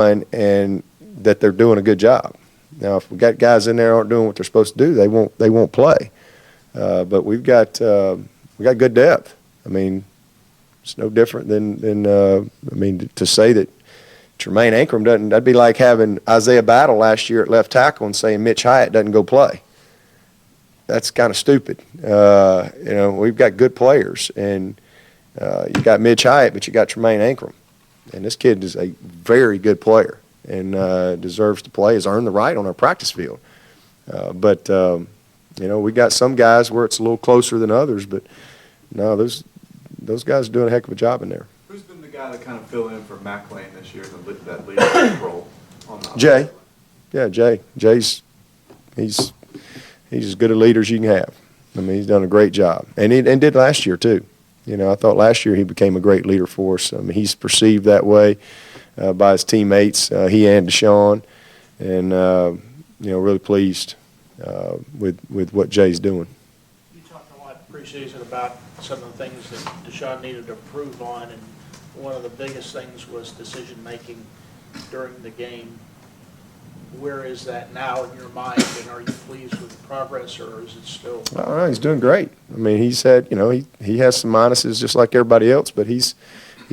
and that they're doing a good job. Now, if we got guys in there aren't doing what they're supposed to do, they won't play. But we got good depth. I mean, it's no different than to say that Tremaine Ankrum doesn't. That'd be like having Isaiah Battle last year at left tackle and saying Mitch Hyatt doesn't go play. That's kind of stupid. We've got good players, and you got Mitch Hyatt, but you got Tremaine Ankrum, and this kid is a very good player and deserves to play. Has earned the right on our practice field. But we got some guys where it's a little closer than others, but no, those guys are doing a heck of a job in there. Who's been the guy that kind of fill in for McLean this year in that leadership role? Jay. Yeah, Jay. Jay's he's as good a leader as you can have. I mean, he's done a great job, and did last year too. I thought last year he became a great leader for us. I mean, he's perceived that way by his teammates, he and Deshaun, and really pleased with what Jay's doing. You talked a lot preseason about some of the things that Deshaun needed to improve on, and one of the biggest things was decision making during the game. Where is that now in your mind, and are you pleased with the progress, or is it still? Oh, he's doing great. I mean, he's had, he has some minuses just like everybody else, but he's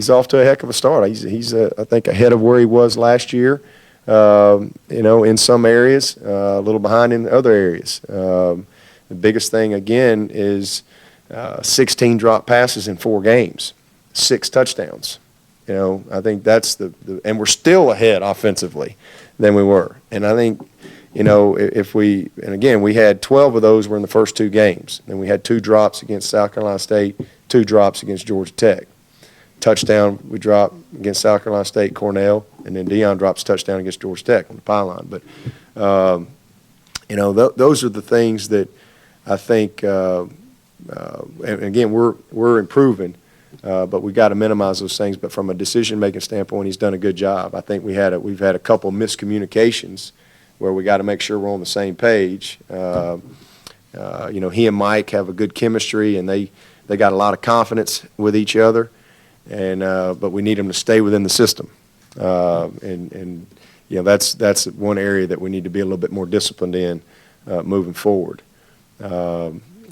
off to a heck of a start. He's I think ahead of where he was last year. In some areas, a little behind in other areas. The biggest thing again is 16 drop passes in 4 games, 6 touchdowns. I think that's and we're still ahead offensively than we were. And I think, we had 12 of those were in the first 2 games. Then we had 2 drops against South Carolina State, 2 drops against Georgia Tech. Touchdown we dropped against South Carolina State, Cornell, and then Deion drops a touchdown against Georgia Tech on the pylon. But, those are the things that I think, and again, we're improving. But we got to minimize those things. But from a decision-making standpoint, he's done a good job. I think we've had a couple of miscommunications where we got to make sure we're on the same page. He and Mike have a good chemistry, and they got a lot of confidence with each other. And but we need them to stay within the system. That's one area that we need to be a little bit more disciplined in moving forward.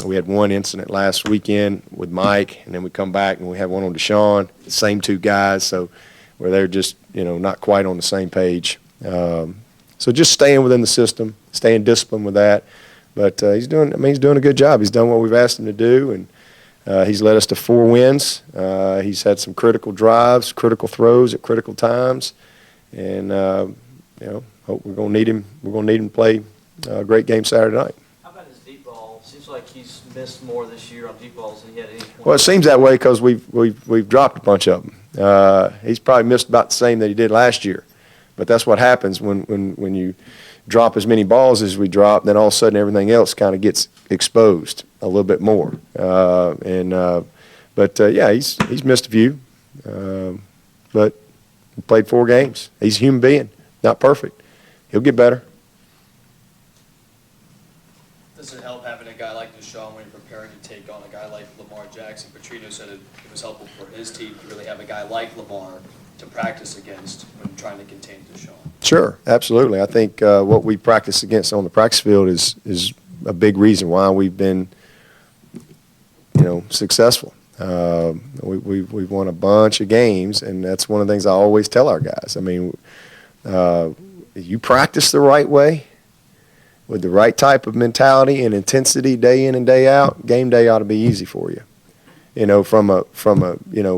We had one incident last weekend with Mike, and then we come back and we have one on Deshaun, the same 2 guys, so where they're just, not quite on the same page. So just staying within the system, staying disciplined with that. But he's doing a good job. He's done what we've asked him to do, and he's led us to 4 wins. He's had some critical drives, critical throws at critical times, and hope we're going to need him. We're going to need him to play a great game Saturday night. Seems like he's missed more this year on deep balls than he had at any point. Well, it seems that way because we've dropped a bunch of them. He's probably missed about the same that he did last year, but that's what happens when you drop as many balls as we drop. Then all of a sudden everything else kind of gets exposed a little bit more. He's missed a few, but he played 4 games. He's a human being, not perfect. He'll get better. Does it help having a guy like Deshaun when you're preparing to take on a guy like Lamar Jackson? Petrino said it was helpful for his team to really have a guy like Lamar to practice against when trying to contain Deshaun. Sure, absolutely. I think what we practice against on the practice field is a big reason why we've been, successful. We've won a bunch of games, and that's one of the things I always tell our guys. I mean, you practice the right way, with the right type of mentality and intensity day in and day out, game day ought to be easy for you. From a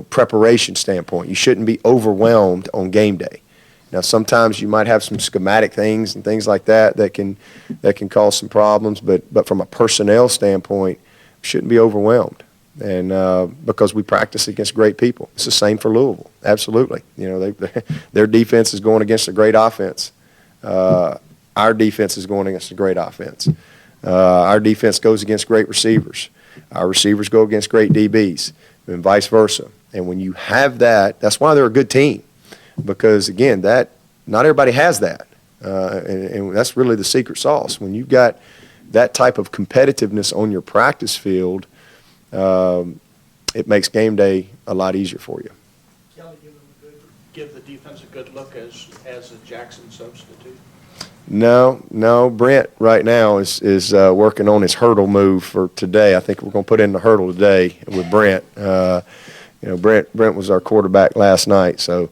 preparation standpoint, you shouldn't be overwhelmed on game day. Now, sometimes you might have some schematic things and things like that can cause some problems, but from a personnel standpoint, shouldn't be overwhelmed. And because we practice against great people, it's the same for Louisville. Absolutely, their defense is going against a great offense. Our defense is going against a great offense. Our defense goes against great receivers. Our receivers go against great DBs, and vice versa. And when you have that, that's why they're a good team, because again, that not everybody has that, and that's really the secret sauce. When you've got that type of competitiveness on your practice field, it makes game day a lot easier for you. give the defense a good look as a Jackson substitute? No. Brent right now is working on his hurdle move for today. I think we're going to put in the hurdle today with Brent. Brent was our quarterback last night, so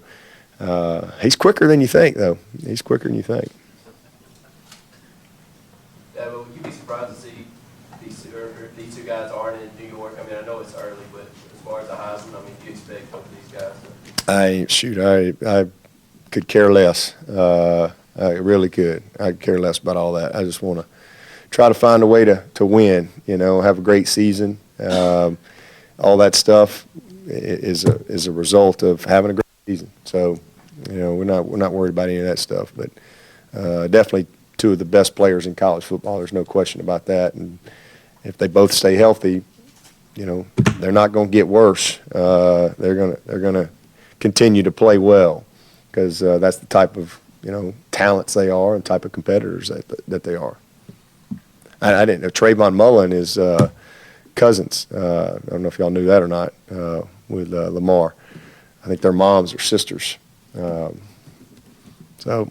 he's quicker than you think, though. He's quicker than you think. Dabo, would you be surprised to see these two guys aren't in New York? I mean, I know it's early, but as far as the Heisman, I mean, do you expect both of these guys to? I could care less. I really could. I could care less about all that. I just want to try to find a way to win, have a great season. All that stuff is a result of having a great season. So, we're not worried about any of that stuff. But definitely two of the best players in college football. There's no question about that. And if they both stay healthy, they're not going to get worse. They're gonna continue to play well because that's the type of talents they are and type of competitors that they are. I didn't know Trayvon Mullen is cousins. I don't know if y'all knew that or not with Lamar. I think their moms are sisters. So.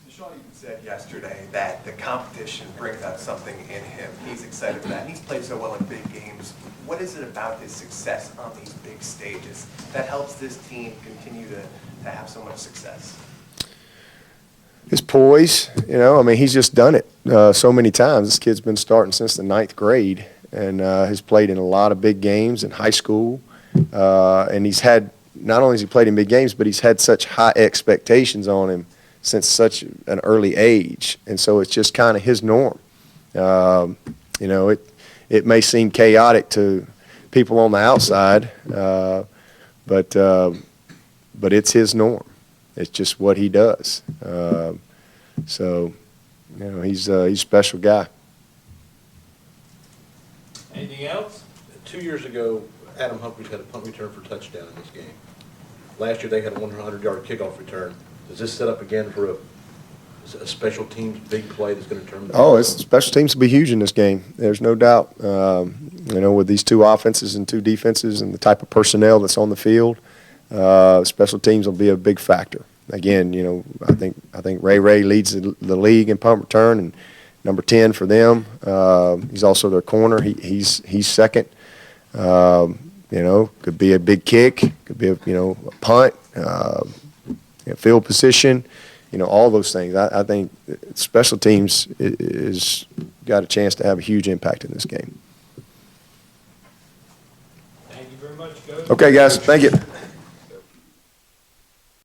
Sean even said yesterday that the competition brings out something in him. He's excited for that, and he's played so well in big games. What is it about his success on these big stages that helps this team continue to have so much success? His poise, he's just done it so many times. This kid's been starting since the 9th grade and has played in a lot of big games in high school. And he's had, not only has he played in big games, but he's had such high expectations on him since such an early age. And so it's just kind of his norm. It may seem chaotic to people on the outside, but it's his norm. It's just what he does. He's a special guy. Anything else? 2 years ago, Adam Humphries had a punt return for a touchdown in this game. Last year, they had a 100-yard kickoff return. Does this set up again for a special teams big play that's going to determine? Special teams will be huge in this game. There's no doubt. With these two offenses and two defenses and the type of personnel that's on the field, special teams will be a big factor. Again, I think Ray Leads the league in punt return, and number 10 for them. He's also their corner. He's second. Could be a big kick, could be a punt, field position. All those things. I think special teams is got a chance to have a huge impact in this game. Thank you very much, Coach. Okay, guys. Thank you.